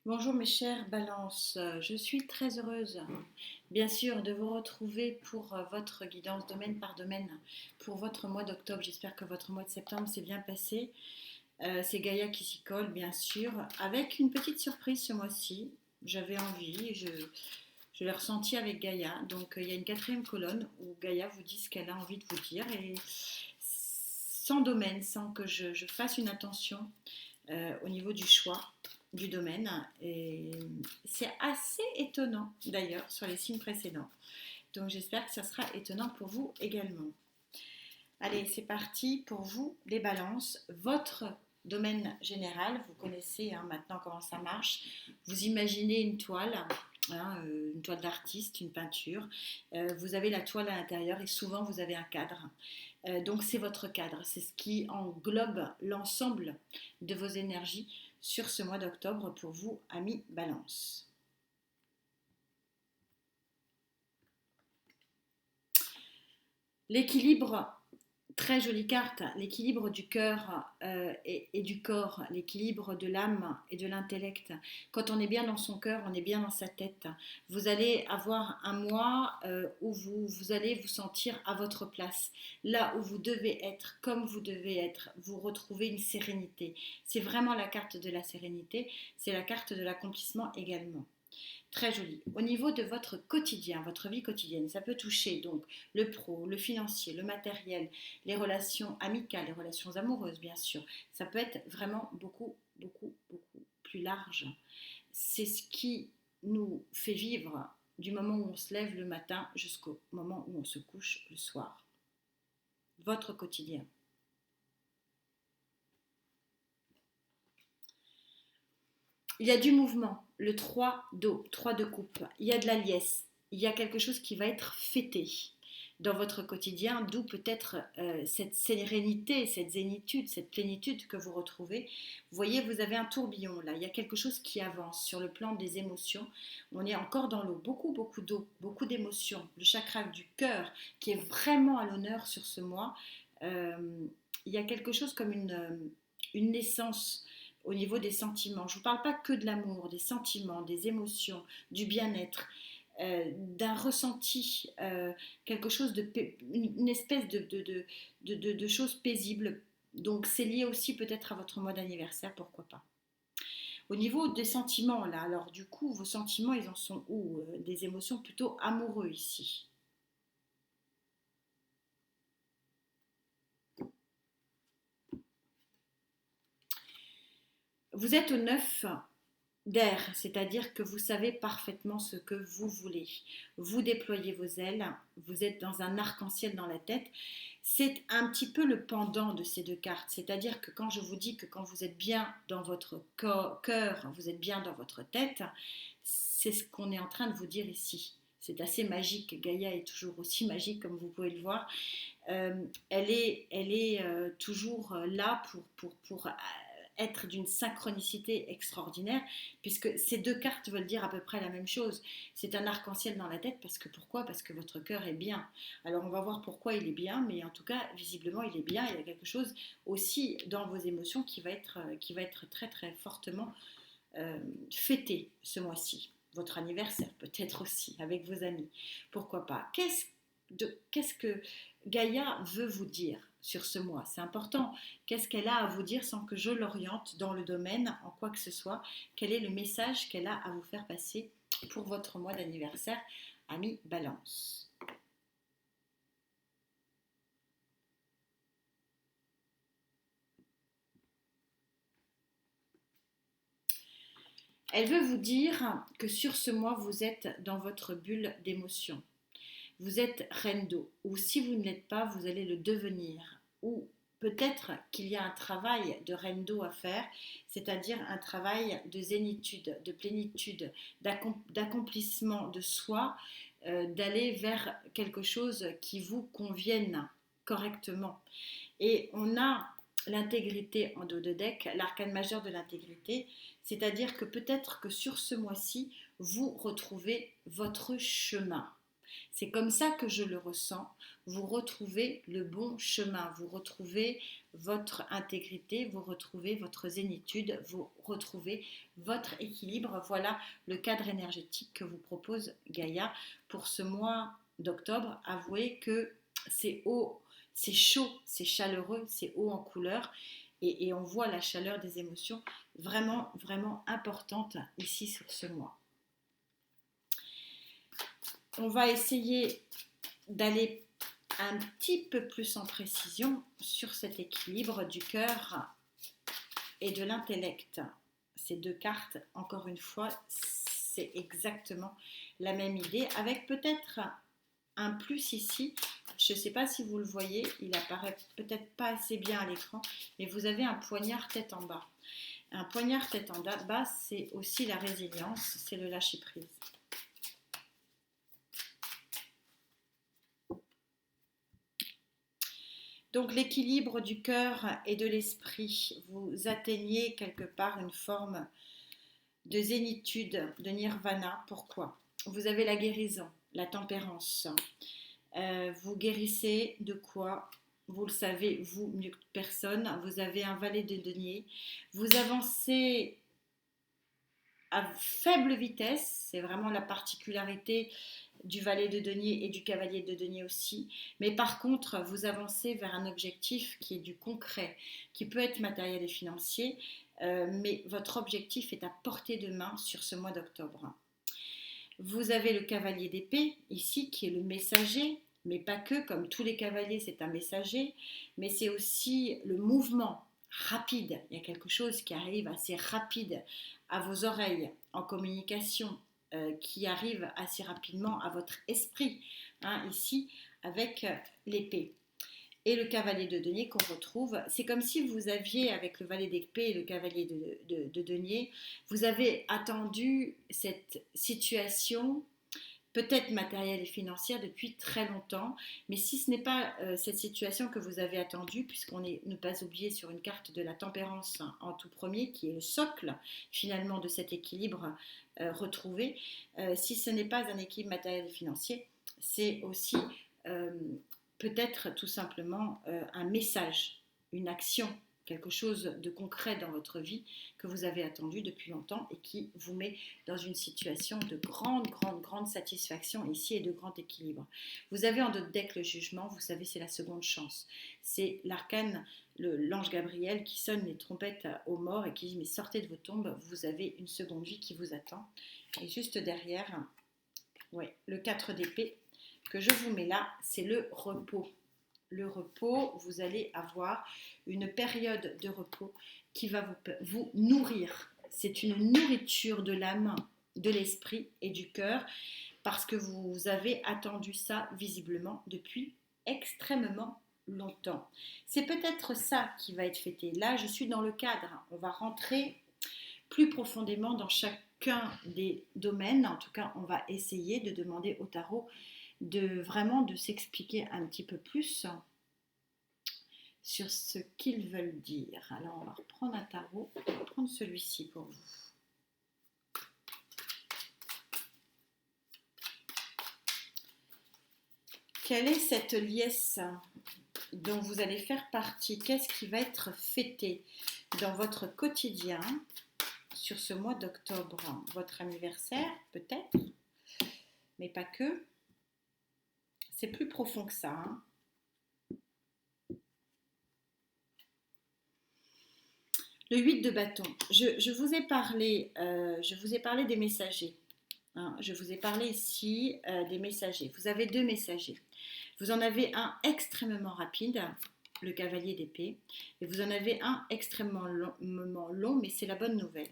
Bonjour mes chères balances, je suis très heureuse bien sûr de vous retrouver pour votre guidance domaine par domaine pour votre mois d'octobre. J'espère que votre mois de septembre s'est bien passé. C'est Gaïa qui s'y colle bien sûr, avec une petite surprise ce mois-ci. J'avais envie, je l'ai ressenti avec Gaïa. Donc il y a une quatrième colonne où Gaïa vous dit ce qu'elle a envie de vous dire et sans domaine, sans que je fasse une intention au niveau du choix du domaine. Et c'est assez étonnant d'ailleurs sur les signes précédents. Donc j'espère que ça sera étonnant pour vous également. Allez, c'est parti pour vous les balances. Votre domaine général, vous connaissez maintenant comment ça marche. Vous imaginez une toile d'artiste, une peinture. Vous avez la toile à l'intérieur et souvent vous avez un cadre. Donc c'est votre cadre, c'est ce qui englobe l'ensemble de vos énergies sur ce mois d'octobre pour vous, amis Balance. L'équilibre, très jolie carte, l'équilibre du cœur et du corps, l'équilibre de l'âme et de l'intellect. Quand on est bien dans son cœur, on est bien dans sa tête. Vous allez avoir un mois où vous allez vous sentir à votre place, là où vous devez être, comme vous devez être. Vous retrouvez une sérénité. C'est vraiment la carte de la sérénité, c'est la carte de l'accomplissement également. Très joli. Au niveau de votre quotidien, votre vie quotidienne, ça peut toucher donc le pro, le financier, le matériel, les relations amicales, les relations amoureuses, bien sûr. Ça peut être vraiment beaucoup, beaucoup, beaucoup plus large. C'est ce qui nous fait vivre du moment où on se lève le matin jusqu'au moment où on se couche le soir. Votre quotidien. Il y a du mouvement, le 3 d'eau, 3 de coupe, il y a de la liesse, il y a quelque chose qui va être fêté dans votre quotidien, d'où peut-être cette sérénité, cette zénitude, cette plénitude que vous retrouvez. Vous voyez, vous avez un tourbillon là, il y a quelque chose qui avance sur le plan des émotions. On est encore dans l'eau, beaucoup, beaucoup d'eau, beaucoup d'émotions. Le chakra du cœur qui est vraiment à l'honneur sur ce mois. Euh, il y a quelque chose comme une naissance au niveau des sentiments. Je ne vous parle pas que de l'amour, des sentiments, des émotions, du bien-être, d'un ressenti, quelque chose de, une espèce de chose paisible. Donc c'est lié aussi peut-être à votre mois d'anniversaire, pourquoi pas. Au niveau des sentiments, là, alors du coup, vos sentiments, ils en sont où? Des émotions plutôt amoureux ici. Vous êtes au 9 d'air, c'est-à-dire que vous savez parfaitement ce que vous voulez. Vous déployez vos ailes, vous êtes dans un arc-en-ciel dans la tête. C'est un petit peu le pendant de ces deux cartes, c'est-à-dire que quand je vous dis que quand vous êtes bien dans votre cœur, vous êtes bien dans votre tête, c'est ce qu'on est en train de vous dire ici. C'est assez magique, Gaïa est toujours aussi magique comme vous pouvez le voir. Elle est toujours là pour être d'une synchronicité extraordinaire, puisque ces deux cartes veulent dire à peu près la même chose. C'est un arc-en-ciel dans la tête, parce que pourquoi? Parce que votre cœur est bien. Alors on va voir pourquoi il est bien, mais en tout cas, visiblement, il est bien. Il y a quelque chose aussi dans vos émotions qui va être très très fortement fêté ce mois-ci. Votre anniversaire peut-être aussi, avec vos amis. Pourquoi pas? Qu'est-ce que Gaïa veut vous dire sur ce mois? C'est important. Qu'est-ce qu'elle a à vous dire sans que je l'oriente dans le domaine, en quoi que ce soit? Quel est le message qu'elle a à vous faire passer pour votre mois d'anniversaire, ami Balance? Elle veut vous dire que sur ce mois, vous êtes dans votre bulle d'émotion. Vous êtes reine d'eau, ou si vous ne l'êtes pas, vous allez le devenir, ou peut-être qu'il y a un travail de reine d'eau à faire, c'est-à-dire un travail de zénitude, de plénitude, d'accomplissement de soi, d'aller vers quelque chose qui vous convienne correctement. Et on a l'intégrité en dos de deck, l'arcane majeur de l'intégrité, c'est-à-dire que peut-être que sur ce mois-ci, vous retrouvez votre chemin. C'est comme ça que je le ressens. Vous retrouvez le bon chemin, vous retrouvez votre intégrité, vous retrouvez votre zénitude, vous retrouvez votre équilibre. Voilà le cadre énergétique que vous propose Gaïa pour ce mois d'octobre. Avouez que c'est haut, c'est chaud, c'est chaleureux, c'est haut en couleur et on voit la chaleur des émotions vraiment, vraiment importante ici sur ce mois. On va essayer d'aller un petit peu plus en précision sur cet équilibre du cœur et de l'intellect. Ces deux cartes, encore une fois, c'est exactement la même idée, avec peut-être un plus ici. Je ne sais pas si vous le voyez, il apparaît peut-être pas assez bien à l'écran, mais vous avez un poignard tête en bas. Un poignard tête en bas, c'est aussi la résilience, c'est le lâcher-prise. Donc l'équilibre du cœur et de l'esprit, vous atteignez quelque part une forme de zénitude, de nirvana. Pourquoi? Vous avez la guérison, la tempérance. Vous guérissez de quoi? Vous le savez, vous mieux que personne. Vous avez un valet de denier. Vous avancez à faible vitesse, c'est vraiment la particularité du valet de denier et du cavalier de denier aussi. Mais par contre, vous avancez vers un objectif qui est du concret, qui peut être matériel et financier, mais votre objectif est à portée de main sur ce mois d'octobre. Vous avez le cavalier d'épée ici qui est le messager, mais pas que, comme tous les cavaliers c'est un messager, mais c'est aussi le mouvement rapide. Il y a quelque chose qui arrive assez rapide à vos oreilles en communication, qui arrive assez rapidement à votre esprit, hein, ici avec l'épée. Et le cavalier de denier qu'on retrouve, c'est comme si vous aviez, avec le valet d'épée et le cavalier de denier, vous avez attendu cette situation, peut-être matérielle et financière, depuis très longtemps. Mais si ce n'est pas cette situation que vous avez attendue, puisqu'on est, ne pas oublier, sur une carte de la tempérance en tout premier, qui est le socle finalement de cet équilibre retrouvé, si ce n'est pas un équilibre matériel et financier, c'est aussi peut-être tout simplement un message, une action, quelque chose de concret dans votre vie que vous avez attendu depuis longtemps et qui vous met dans une situation de grande satisfaction ici et de grand équilibre. Vous avez en d'autres deck le jugement, vous savez, c'est la seconde chance. C'est l'arcane, l'ange Gabriel qui sonne les trompettes aux morts et qui dit mais sortez de vos tombes, vous avez une seconde vie qui vous attend. Et juste derrière, ouais, le 4 d'épée que je vous mets là, c'est le repos. Le repos, vous allez avoir une période de repos qui va vous nourrir. C'est une nourriture de l'âme, de l'esprit et du cœur parce que vous avez attendu ça visiblement depuis extrêmement longtemps. C'est peut-être ça qui va être fêté. Là, je suis dans le cadre. On va rentrer plus profondément dans chacun des domaines. En tout cas, on va essayer de demander au tarot de s'expliquer un petit peu plus sur ce qu'ils veulent dire. Alors on va reprendre un tarot, on va prendre celui-ci pour vous. Quelle est cette liesse dont vous allez faire partie? Qu'est-ce qui va être fêté dans votre quotidien sur ce mois d'octobre? Votre anniversaire peut-être, mais pas que. C'est plus profond que ça. Hein. Le 8 de bâton. Je vous ai parlé des messagers. Hein. Je vous ai parlé ici des messagers. Vous avez deux messagers. Vous en avez un extrêmement rapide, le cavalier d'épée, et vous en avez un extrêmement long, mais c'est la bonne nouvelle.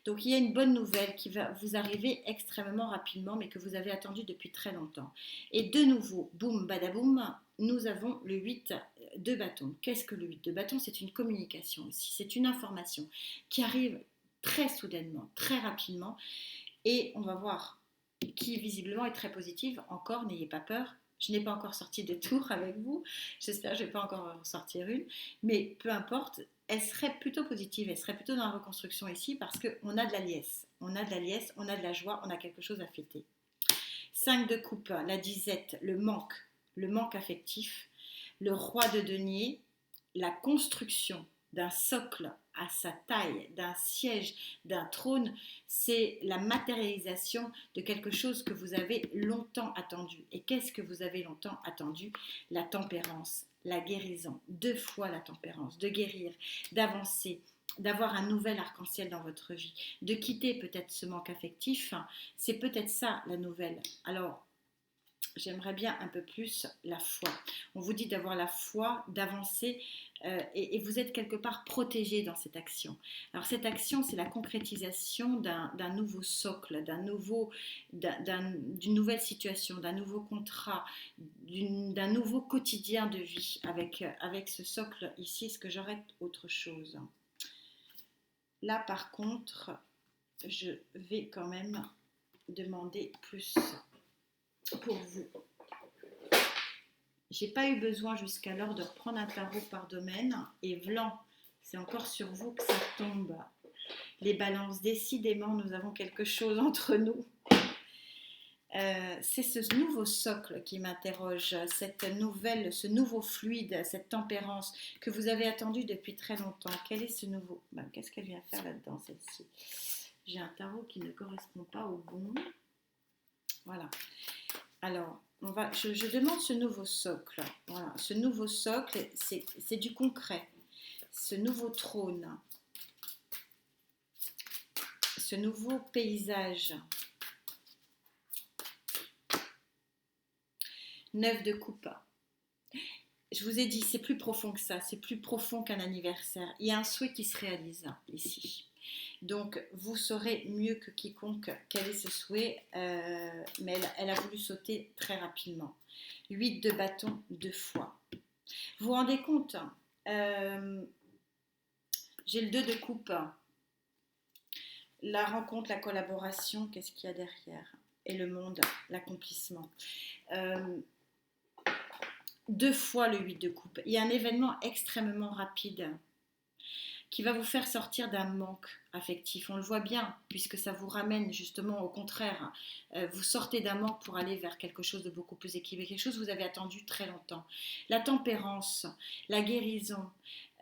Donc il y a une bonne nouvelle qui va vous arriver extrêmement rapidement, mais que vous avez attendu depuis très longtemps. Et de nouveau, boum, badaboum, nous avons le 8 de bâton. Qu'est-ce que le 8 de bâton? C'est une communication aussi, c'est une information qui arrive très soudainement, très rapidement, et on va voir qui visiblement est très positive. Encore, n'ayez pas peur. Je n'ai pas encore sorti de tour avec vous. J'espère que je ne vais pas encore en sortir une. Mais peu importe, elle serait plutôt positive. Elle serait plutôt dans la reconstruction ici parce qu'on a de la liesse. On a de la liesse, on a de la joie, on a quelque chose à fêter. 5 de coupe, la disette, le manque affectif. Le roi de denier, la construction d'un socle à sa taille, d'un siège, d'un trône, c'est la matérialisation de quelque chose que vous avez longtemps attendu. Et qu'est-ce que vous avez longtemps attendu? La tempérance, la guérison, 2 fois la tempérance, de guérir, d'avancer, d'avoir un nouvel arc-en-ciel dans votre vie, de quitter peut-être ce manque affectif, c'est peut-être ça la nouvelle. Alors, j'aimerais bien un peu plus la foi. On vous dit d'avoir la foi, d'avancer et vous êtes quelque part protégé dans cette action. Alors cette action, c'est la concrétisation d'un nouveau socle, d'une nouvelle situation, d'un nouveau contrat, d'un nouveau quotidien de vie. Avec ce socle ici, est-ce que j'aurais autre chose? Là par contre, je vais quand même demander plus pour vous. J'ai pas eu besoin jusqu'alors de reprendre un tarot par domaine et vlan, c'est encore sur vous que ça tombe. Les balances, décidément, nous avons quelque chose entre nous. C'est ce nouveau socle qui m'interroge, ce nouveau fluide, cette tempérance que vous avez attendu depuis très longtemps. Quel est ce nouveau? Qu'est-ce qu'elle vient faire là-dedans, celle-ci? J'ai un tarot qui ne correspond pas au bon. Voilà. Alors, je demande ce nouveau socle. Voilà, ce nouveau socle, c'est du concret. Ce nouveau trône, ce nouveau paysage. 9 de coupe. Je vous ai dit, c'est plus profond que ça, c'est plus profond qu'un anniversaire. Il y a un souhait qui se réalise ici. Donc, vous saurez mieux que quiconque quel est ce souhait, mais elle a voulu sauter très rapidement. 8 de bâton, 2 fois. Vous vous rendez compte, j'ai le 2 de coupe. La rencontre, la collaboration, qu'est-ce qu'il y a derrière? Et le monde, l'accomplissement. 2 fois le 8 de coupe. Il y a un événement extrêmement rapide qui va vous faire sortir d'un manque affectif. On le voit bien, puisque ça vous ramène justement au contraire. Vous sortez d'un manque pour aller vers quelque chose de beaucoup plus équilibré, quelque chose que vous avez attendu très longtemps. La tempérance, la guérison,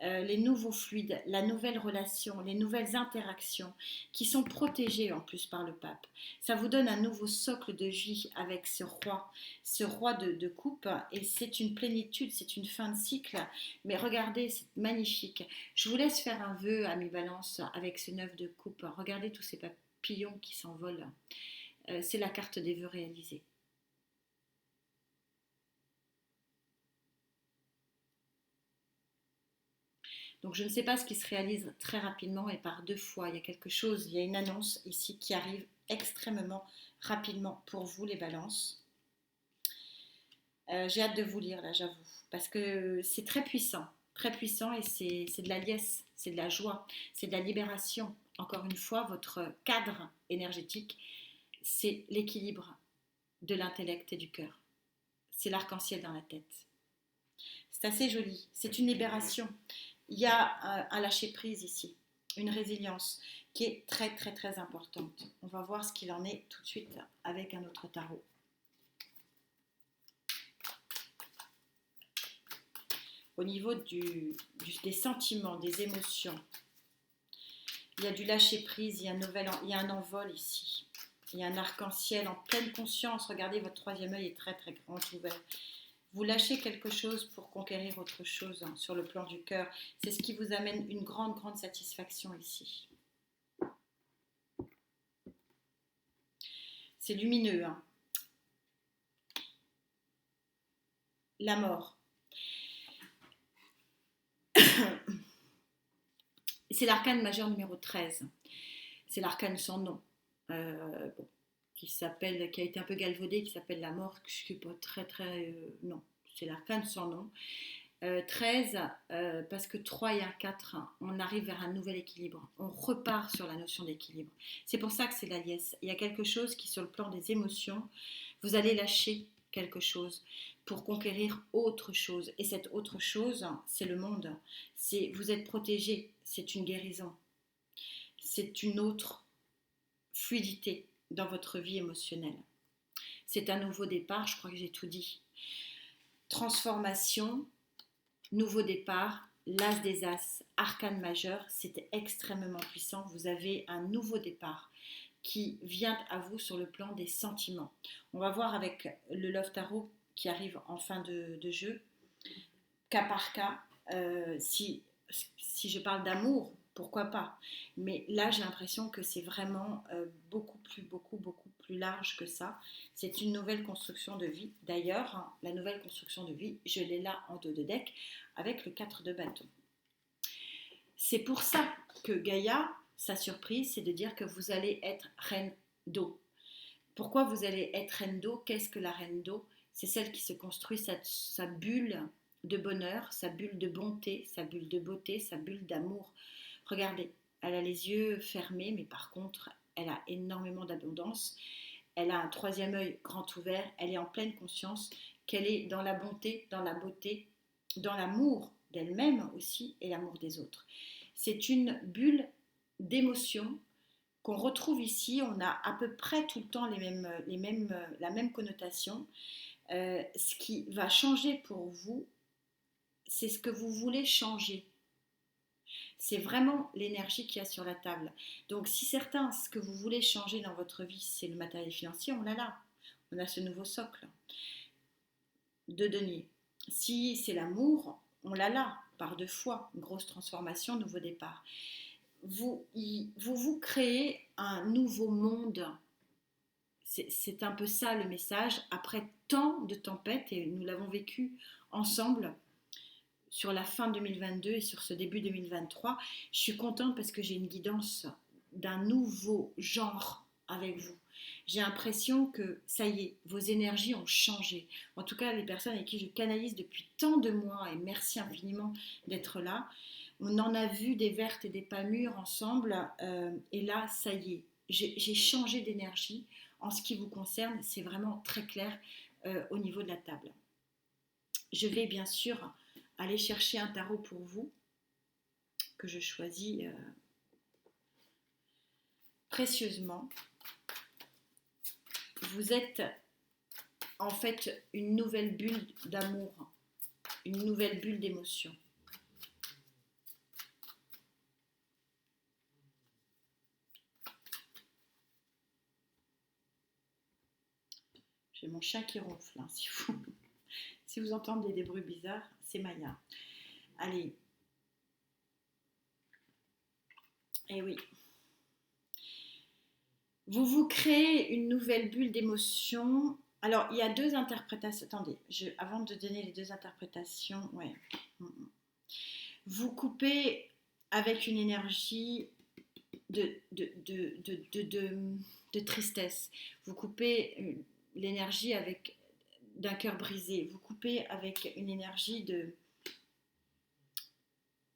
les nouveaux fluides, la nouvelle relation, les nouvelles interactions qui sont protégées en plus par le pape. Ça vous donne un nouveau socle de vie avec ce roi de coupe, et c'est une plénitude, c'est une fin de cycle, mais regardez, c'est magnifique. Je vous laisse faire un vœu, ami Balance, avec ce 9 de coupe. Regardez tous ces papillons qui s'envolent. C'est la carte des vœux réalisés. Donc je ne sais pas ce qui se réalise très rapidement et par 2 fois. Il y a quelque chose, il y a une annonce ici qui arrive extrêmement rapidement pour vous les balances. J'ai hâte de vous lire là, j'avoue, parce que c'est très puissant et c'est de la liesse, c'est de la joie, c'est de la libération. Encore une fois, votre cadre énergétique, c'est l'équilibre de l'intellect et du cœur. C'est l'arc-en-ciel dans la tête. C'est assez joli, c'est une libération. Il y a un lâcher-prise ici, une résilience qui est très très très importante. On va voir ce qu'il en est tout de suite avec un autre tarot. Au niveau des sentiments, des émotions, il y a du lâcher-prise, il y a un envol ici. Il y a un arc-en-ciel en pleine conscience. Regardez, votre troisième œil est très très grand ouvert. Vous lâchez quelque chose pour conquérir autre chose sur le plan du cœur. C'est ce qui vous amène une grande, grande satisfaction ici. C'est lumineux. La mort. C'est l'arcane majeur numéro 13. C'est l'arcane sans nom. Qui a été un peu galvaudé, qui s'appelle la mort, que je ne suis pas très... non, c'est l'arcane sans nom. 13, parce que 3 et 1, 4, on arrive vers un nouvel équilibre. On repart sur la notion d'équilibre. C'est pour ça que c'est la liesse. Il y a quelque chose qui, sur le plan des émotions, vous allez lâcher quelque chose pour conquérir autre chose. Et cette autre chose, c'est le monde. Vous êtes protégé, c'est une guérison. C'est une autre fluidité dans votre vie émotionnelle. c'est un nouveau départ, je crois que j'ai tout dit. Transformation, nouveau départ, l'as des as, arcane majeur, c'est extrêmement puissant. Vous avez un nouveau départ qui vient à vous sur le plan des sentiments. On va voir avec le Love Tarot qui arrive en fin de jeu, cas par cas, si je parle d'amour, pourquoi pas. Mais là, j'ai l'impression que c'est vraiment beaucoup plus large que ça. C'est une nouvelle construction de vie. D'ailleurs, hein, la nouvelle construction de vie, je l'ai là en dos de deck avec le 4 de bâton. C'est pour ça que Gaïa, sa surprise, c'est de dire que vous allez être reine d'eau. Pourquoi vous allez être reine d'eau? Qu'est-ce que la reine d'eau? C'est celle qui se construit sa bulle de bonheur, sa bulle de bonté, sa bulle de beauté, sa bulle d'amour. Regardez, elle a les yeux fermés, mais par contre, elle a énormément d'abondance. Elle a un troisième œil grand ouvert. Elle est en pleine conscience qu'elle est dans la bonté, dans la beauté, dans l'amour d'elle-même aussi et l'amour des autres. C'est une bulle d'émotion qu'on retrouve ici. On a à peu près tout le temps la même connotation. Ce qui va changer pour vous, c'est ce que vous voulez changer. C'est vraiment l'énergie qu'il y a sur la table. Donc si certains, ce que vous voulez changer dans votre vie, c'est le matériel financier, on l'a là. On a ce nouveau socle de denier. Si c'est l'amour, on l'a là, par deux fois. Une grosse transformation, nouveau départ. Vous créez un nouveau monde. C'est un peu ça le message. Après tant de tempêtes, et nous l'avons vécu ensemble, sur la fin 2022 et sur ce début 2023, je suis contente parce que j'ai une guidance d'un nouveau genre avec vous. J'ai l'impression que ça y est, vos énergies ont changé. En tout cas, les personnes avec qui je canalise depuis tant de mois, et merci infiniment d'être là, on en a vu des vertes et des pas mûres ensemble, et là, ça y est, j'ai changé d'énergie. En ce qui vous concerne, c'est vraiment très clair au niveau de la table. Je vais bien sûr aller chercher un tarot pour vous, que je choisis précieusement. Vous êtes en fait une nouvelle bulle d'amour, une nouvelle bulle d'émotion. J'ai mon chat qui ronfle, hein, si vous entendez des bruits bizarres, c'est Maya. Allez. Eh oui. Vous créez une nouvelle bulle d'émotion. Alors, il y a deux interprétations. Attendez, avant de donner les deux interprétations, ouais. Vous coupez avec une énergie de tristesse. Vous coupez l'énergie d'un cœur brisé. Vous coupez avec une énergie de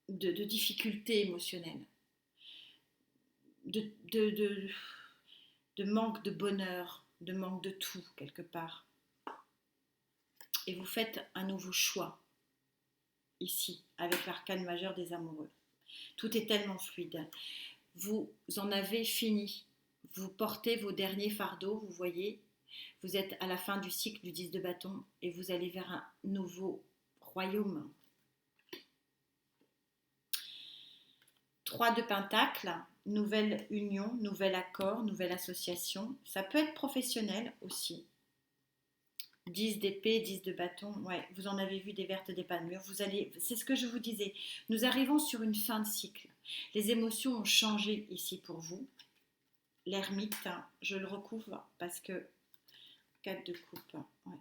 difficulté émotionnelle. De manque de bonheur, de manque de tout quelque part. Et vous faites un nouveau choix ici avec l'arcane majeur des amoureux. Tout est tellement fluide. Vous en avez fini. Vous portez vos derniers fardeaux, vous voyez. Vous êtes à la fin du cycle du 10 de bâton et vous allez vers un nouveau royaume. 3 de pentacle, nouvelle union, nouvel accord, nouvelle association. Ça peut être professionnel aussi. 10 d'épée, 10 de bâton, ouais, vous en avez vu des vertes, des pas mûres. C'est ce que je vous disais. Nous arrivons sur une fin de cycle. Les émotions ont changé ici pour vous. L'ermite, je le recouvre parce que 4 de coupe. Ouais.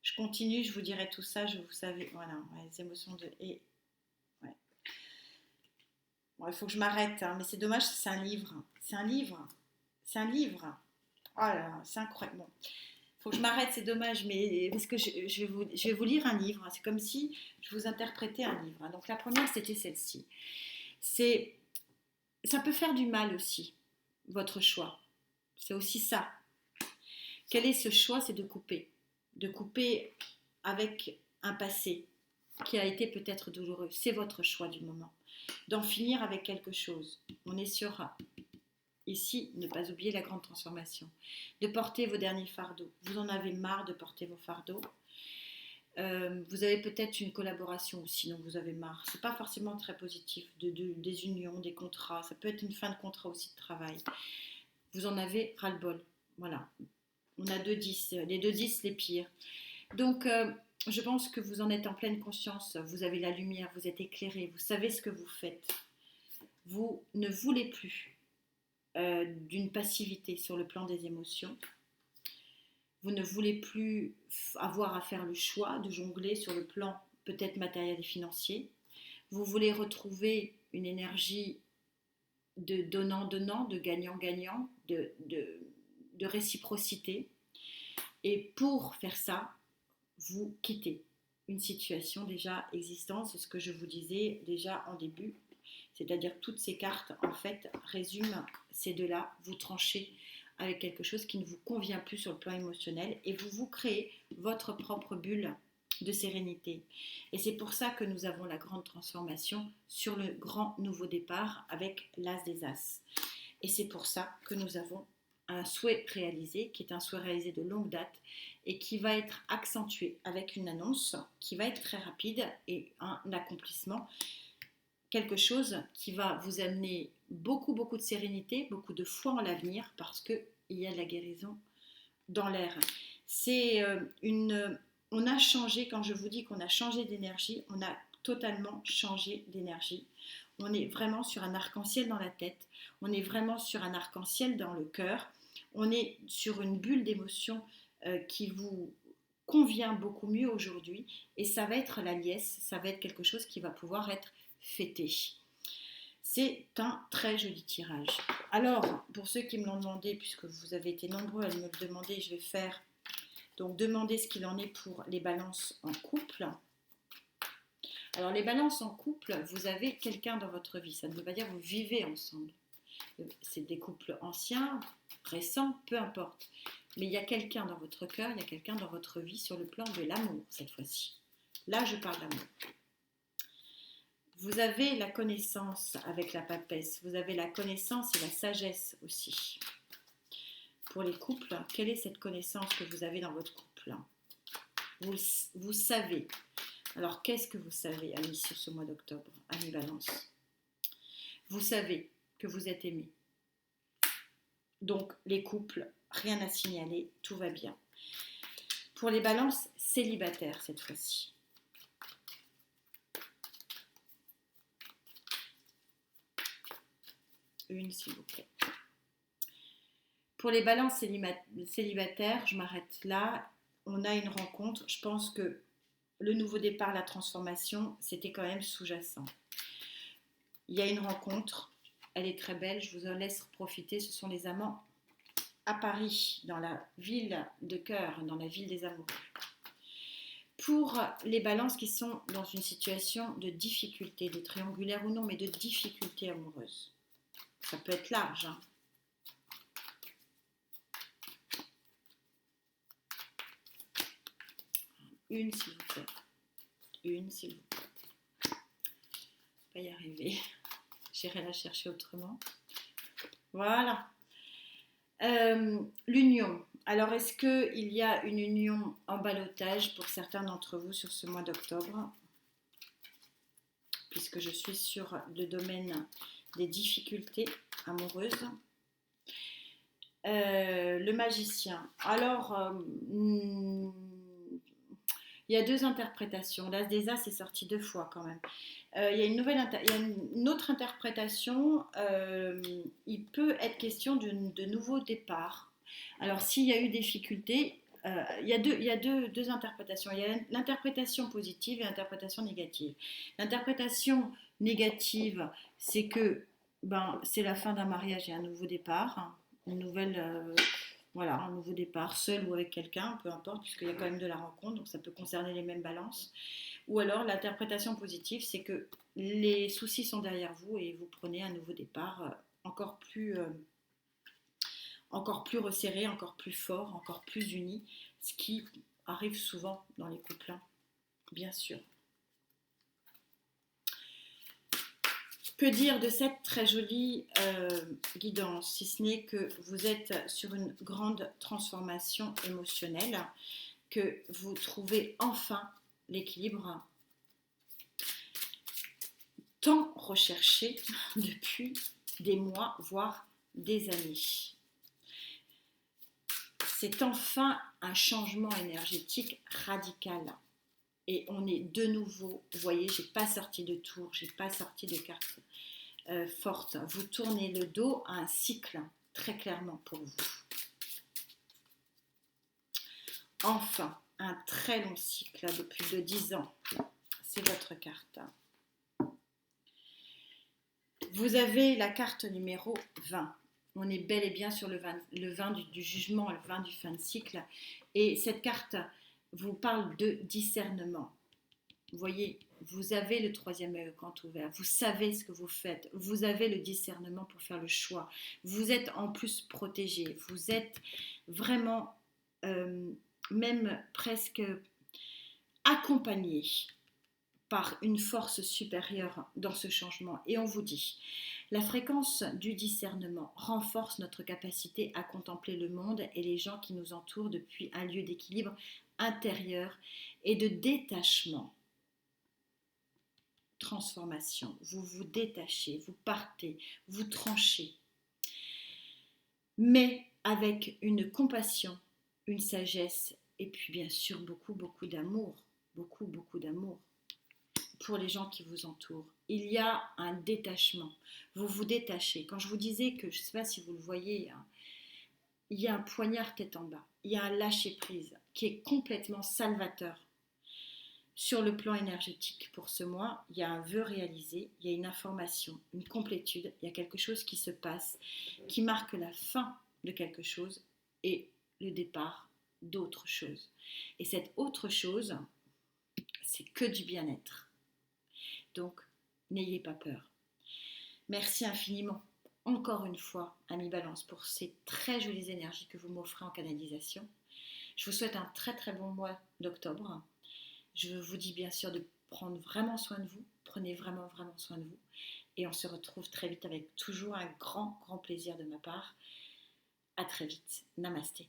Je continue, je vous dirai tout ça. Vous savez, voilà, ouais, les émotions de et ouais. Bon, il faut que je m'arrête, hein, mais c'est dommage, c'est un livre. C'est un livre. C'est un livre. Oh là là, c'est incroyable. Bon, faut que je m'arrête, c'est dommage, mais parce que je vais vous lire un livre. C'est comme si je vous interprétais un livre. Donc la première, c'était celle-ci. Ça peut faire du mal aussi, votre choix. C'est aussi ça. Quel est ce choix? C'est de couper. De couper avec un passé qui a été peut-être douloureux. C'est votre choix du moment. D'en finir avec quelque chose. On est sur Ici, ne pas oublier la grande transformation. De porter vos derniers fardeaux. Vous en avez marre de porter vos fardeaux. Vous avez peut-être une collaboration aussi dont vous avez marre. C'est pas forcément très positif. Des unions, des contrats. Ça peut être une fin de contrat aussi de travail. Vous en avez ras-le-bol. Voilà. On a 2-10. Les 2-10, les pires. Donc, je pense que vous en êtes en pleine conscience. Vous avez la lumière, vous êtes éclairé. Vous savez ce que vous faites. Vous ne voulez plus d'une passivité sur le plan des émotions. Vous ne voulez plus avoir à faire le choix de jongler sur le plan peut-être matériel et financier. Vous voulez retrouver une énergie de donnant-donnant, de gagnant-gagnant, de réciprocité. Et pour faire ça, vous quittez une situation déjà existante. C'est ce que je vous disais déjà en début. C'est-à-dire que toutes ces cartes, en fait, résument ces deux-là. Vous tranchez avec quelque chose qui ne vous convient plus sur le plan émotionnel et vous vous créez votre propre bulle de sérénité. Et c'est pour ça que nous avons la grande transformation sur le grand nouveau départ avec l'As des As. Et c'est pour ça que nous avons un souhait réalisé, qui est un souhait réalisé de longue date et qui va être accentué avec une annonce qui va être très rapide et un accomplissement. Quelque chose qui va vous amener beaucoup de sérénité, beaucoup de foi en l'avenir parce qu'il y a de la guérison dans l'air. On a changé, quand je vous dis qu'on a changé d'énergie, on a totalement changé d'énergie. On est vraiment sur un arc-en-ciel dans la tête, on est vraiment sur un arc-en-ciel dans le cœur, on est sur une bulle d'émotion qui vous convient beaucoup mieux aujourd'hui et ça va être la liesse, ça va être quelque chose qui va pouvoir être fêté. C'est un très joli tirage. Alors, pour ceux qui me l'ont demandé, puisque vous avez été nombreux à me le demander, je vais faire donc demander ce qu'il en est pour les balances en couple. Alors, les balances en couple, vous avez quelqu'un dans votre vie. Ça ne veut pas dire que vous vivez ensemble. C'est des couples anciens, récents, peu importe. Mais il y a quelqu'un dans votre cœur, il y a quelqu'un dans votre vie sur le plan de l'amour, cette fois-ci. Là, je parle d'amour. Vous avez la connaissance avec la papesse, vous avez la connaissance et la sagesse aussi. Pour les couples, quelle est cette connaissance que vous avez dans votre couple ? Vous savez. Alors, qu'est-ce que vous savez, amis, sur ce mois d'octobre, amis Balance ? Vous savez que vous êtes aimé. Donc, les couples, rien à signaler, tout va bien. Pour les balances célibataires, cette fois-ci. Une, s'il vous plaît. Pour les balances célibataires, je m'arrête là. On a une rencontre. Je pense que le nouveau départ, la transformation, c'était quand même sous-jacent. Il y a une rencontre. Elle est très belle. Je vous en laisse profiter. Ce sont les amants à Paris, dans la ville de cœur, dans la ville des amoureux. Pour les balances qui sont dans une situation de difficulté, de triangulaire ou non, mais de difficulté amoureuse. Ça peut être large. Hein. Une, s'il vous plaît. Une, s'il vous plaît. Pas y arriver. J'irai la chercher autrement. Voilà. L'union. Alors, est-ce qu'il y a une union en ballottage pour certains d'entre vous sur ce mois d'octobre ? Puisque je suis sur le domaine des difficultés amoureuses. Le magicien. Alors, il y a deux interprétations. L'As des As est sorti 2 fois quand même. Il y a une autre interprétation. Il peut être question de nouveau départ. Alors, s'il y a eu des difficultés, il y a deux interprétations. Il y a l'interprétation positive et l'interprétation négative. L'interprétation négative, c'est que c'est la fin d'un mariage et un nouveau départ, hein, une nouvelle, voilà, un nouveau départ, seul ou avec quelqu'un, peu importe, puisqu'il y a quand même de la rencontre, donc ça peut concerner les mêmes balances. Ou alors l'interprétation positive, c'est que les soucis sont derrière vous et vous prenez un nouveau départ encore plus resserré, encore plus fort, encore plus uni, ce qui arrive souvent dans les couples, hein, bien sûr. Que dire de cette très jolie guidance, si ce n'est que vous êtes sur une grande transformation émotionnelle, que vous trouvez enfin l'équilibre tant recherché depuis des mois, voire des années. C'est enfin un changement énergétique radical. Et on est de nouveau, vous voyez, j'ai pas sorti de tour, j'ai pas sorti de carte forte. Vous tournez le dos à un cycle, très clairement pour vous. Enfin, un très long cycle de plus de 10 ans. C'est votre carte. Vous avez la carte numéro 20. On est bel et bien sur le 20 du jugement, le 20 du fin de cycle. Et cette carte vous parle de discernement. Vous voyez, vous avez le troisième œil quand ouvert, vous savez ce que vous faites, vous avez le discernement pour faire le choix, vous êtes en plus protégé, vous êtes vraiment même presque accompagné par une force supérieure dans ce changement. Et on vous dit, la fréquence du discernement renforce notre capacité à contempler le monde et les gens qui nous entourent depuis un lieu d'équilibre intérieur et de détachement. Transformation, vous vous détachez, vous partez, vous tranchez, mais avec une compassion, une sagesse et puis bien sûr beaucoup d'amour, beaucoup d'amour pour les gens qui vous entourent. Il y a un détachement, vous vous détachez. Quand je vous disais que, je ne sais pas si vous le voyez, hein, il y a un poignard tête en bas, il y a un lâcher-prise qui est complètement salvateur. Sur le plan énergétique, pour ce mois, il y a un vœu réalisé, il y a une information, une complétude, il y a quelque chose qui se passe, qui marque la fin de quelque chose et le départ d'autre chose. Et cette autre chose, c'est que du bien-être. Donc, n'ayez pas peur. Merci infiniment, encore une fois, Ami Balance, pour ces très jolies énergies que vous m'offrez en canalisation. Je vous souhaite un très très bon mois d'octobre. Je vous dis bien sûr de prendre vraiment soin de vous. Prenez vraiment soin de vous. Et on se retrouve très vite avec toujours un grand plaisir de ma part. À très vite. Namasté.